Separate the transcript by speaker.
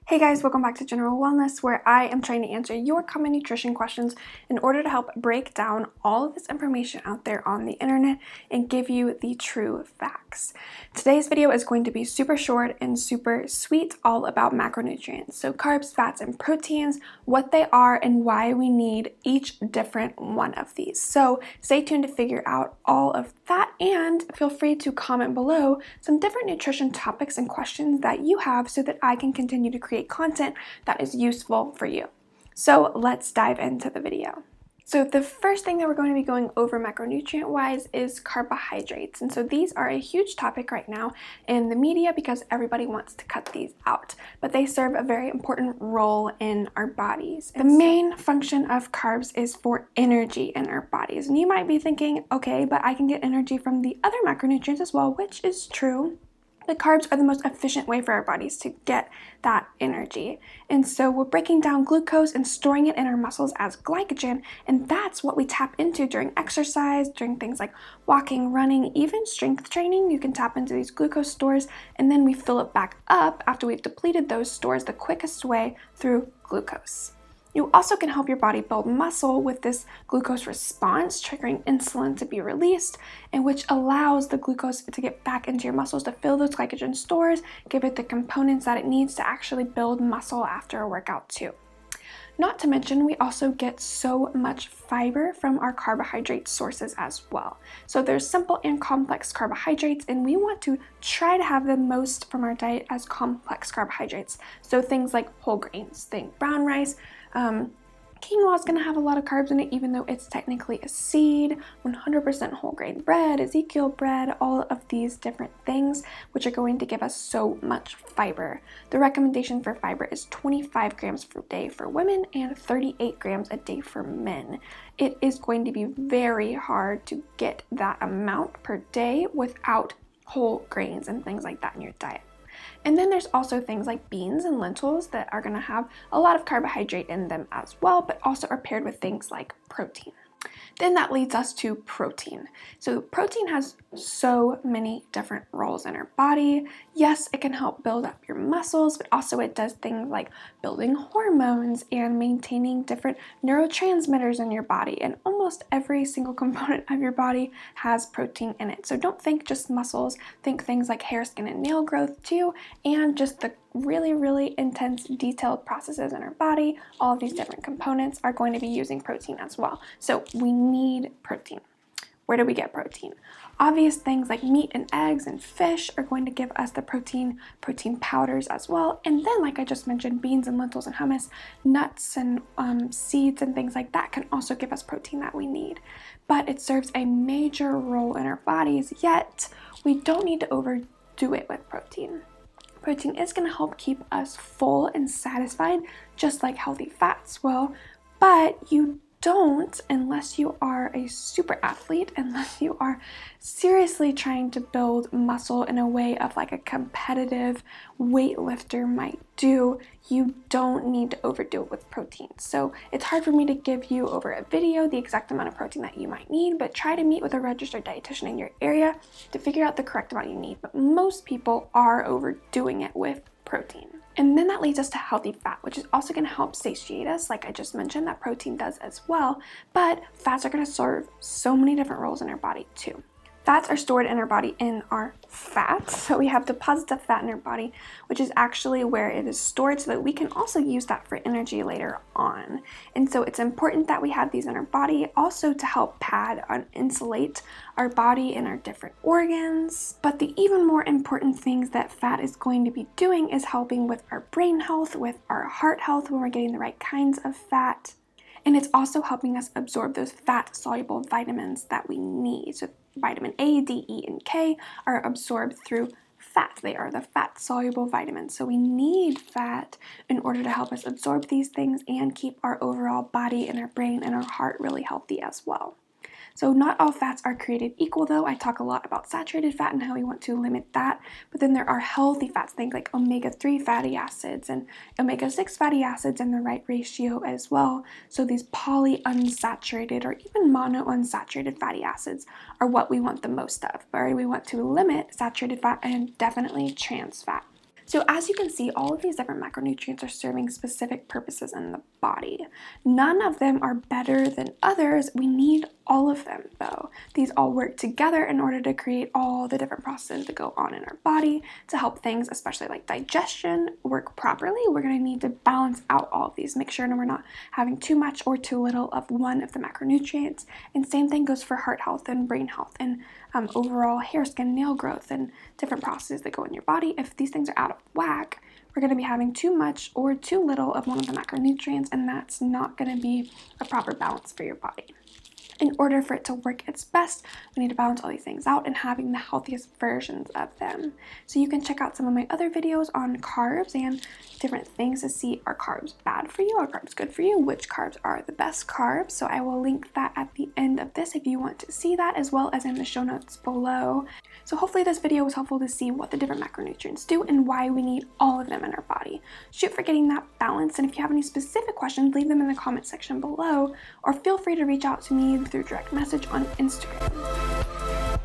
Speaker 1: Hey guys, welcome back to General Wellness, where I am trying to answer your common nutrition questions in order to help break down all of this information out there on the internet and give you the true facts. Today's video is going to be super short and super sweet, all about macronutrients. So carbs, fats, and proteins, what they are and why we need each different one of these. So stay tuned to figure out all of that, and feel free to comment below some different nutrition topics and questions that you have so that I can continue to create content that is useful for you. So let's dive into the video. So the first thing that we're going to be going over macronutrient wise is carbohydrates. And so these are a huge topic right now in the media because everybody wants to cut these out, but they serve a very important role in our bodies. The main function of carbs is for energy in our bodies. And you might be thinking, okay, but I can get energy from the other macronutrients as well, which is true. The carbs are the most efficient way for our bodies to get that energy. And so we're breaking down glucose and storing it in our muscles as glycogen, and that's what we tap into during exercise, during things like walking, running, even strength training. You can tap into these glucose stores, and then we fill it back up after we've depleted those stores the quickest way through glucose. You also can help your body build muscle with this glucose response, triggering insulin to be released, and which allows the glucose to get back into your muscles to fill those glycogen stores, give it the components that it needs to actually build muscle after a workout too. Not to mention, we also get so much fiber from our carbohydrate sources as well. So there's simple and complex carbohydrates, and we want to try to have the most from our diet as complex carbohydrates. So things like whole grains, think brown rice. Quinoa is going to have a lot of carbs in it, even though it's technically a seed. 100% whole grain bread, Ezekiel bread, all of these different things, which are going to give us so much fiber. The recommendation for fiber is 25 grams per day for women and 38 grams a day for men. It is going to be very hard to get that amount per day without whole grains and things like that in your diet. And then there's also things like beans and lentils that are going to have a lot of carbohydrate in them as well, but also are paired with things like protein. Then that leads us to protein. So protein has so many different roles in our body. Yes, it can help build up your muscles, but also it does things like building hormones and maintaining different neurotransmitters in your body. And almost every single component of your body has protein in it. So don't think just muscles, think things like hair, skin, and nail growth too, and just the really intense detailed processes in our body. All of these different components are going to be using protein as well. So we need protein. Where do we get protein? Obvious things like meat and eggs and fish are going to give us the protein powders as well. And then, like I just mentioned, beans and lentils and hummus, nuts and seeds and things like that can also give us protein that we need. But it serves a major role in our bodies, yet we don't need to overdo it with protein. Protein is going to help keep us full and satisfied, just like healthy fats will, but you don't unless you are a super athlete, unless you are seriously trying to build muscle in a way of like a competitive weightlifter might do. You don't need to overdo it with protein. So it's hard for me to give you over a video the exact amount of protein that you might need, but try to meet with a registered dietitian in your area to figure out the correct amount you need. But most people are overdoing it with protein. And then that leads us to healthy fat, which is also going to help satiate us, like I just mentioned, that protein does as well. But fats are going to serve so many different roles in our body too. Fats are stored in our body in our fats. So we have deposits of fat in our body, which is actually where it is stored so that we can also use that for energy later on. And so it's important that we have these in our body also to help pad and insulate our body and our different organs. But the even more important things that fat is going to be doing is helping with our brain health, with our heart health when we're getting the right kinds of fat. And it's also helping us absorb those fat-soluble vitamins that we need. So vitamin A, D, E, and K are absorbed through fat. They are the fat-soluble vitamins. So we need fat in order to help us absorb these things and keep our overall body and our brain and our heart really healthy as well. So not all fats are created equal though. I talk a lot about saturated fat and how we want to limit that, but then there are healthy fats, things like omega-3 fatty acids and omega-6 fatty acids in the right ratio as well. So these polyunsaturated or even monounsaturated fatty acids are what we want the most of, or we want to limit saturated fat and definitely trans fat. So as you can see, all of these different macronutrients are serving specific purposes in the body. None of them are better than others. We need all of them though. These all work together in order to create all the different processes that go on in our body to help things, especially like digestion, work properly. We're going to need to balance out all of these, make sure we're not having too much or too little of one of the macronutrients. And same thing goes for heart health and brain health and overall hair, skin, nail growth, and different processes that go in your body. If these things are out of whack, we're going to be having too much or too little of one of the macronutrients, and that's not going to be a proper balance for your body. In order for it to work its best, we need to balance all these things out and having the healthiest versions of them. So you can check out some of my other videos on carbs and different things to see, are carbs bad for you, are carbs good for you, which carbs are the best carbs. So I will link that at the end of this if you want to see that, as well as in the show notes below. So hopefully this video was helpful to see what the different macronutrients do and why we need all of them in our body. Shoot for getting that balance, and if you have any specific questions, leave them in the comment section below, or feel free to reach out to me through direct message on Instagram.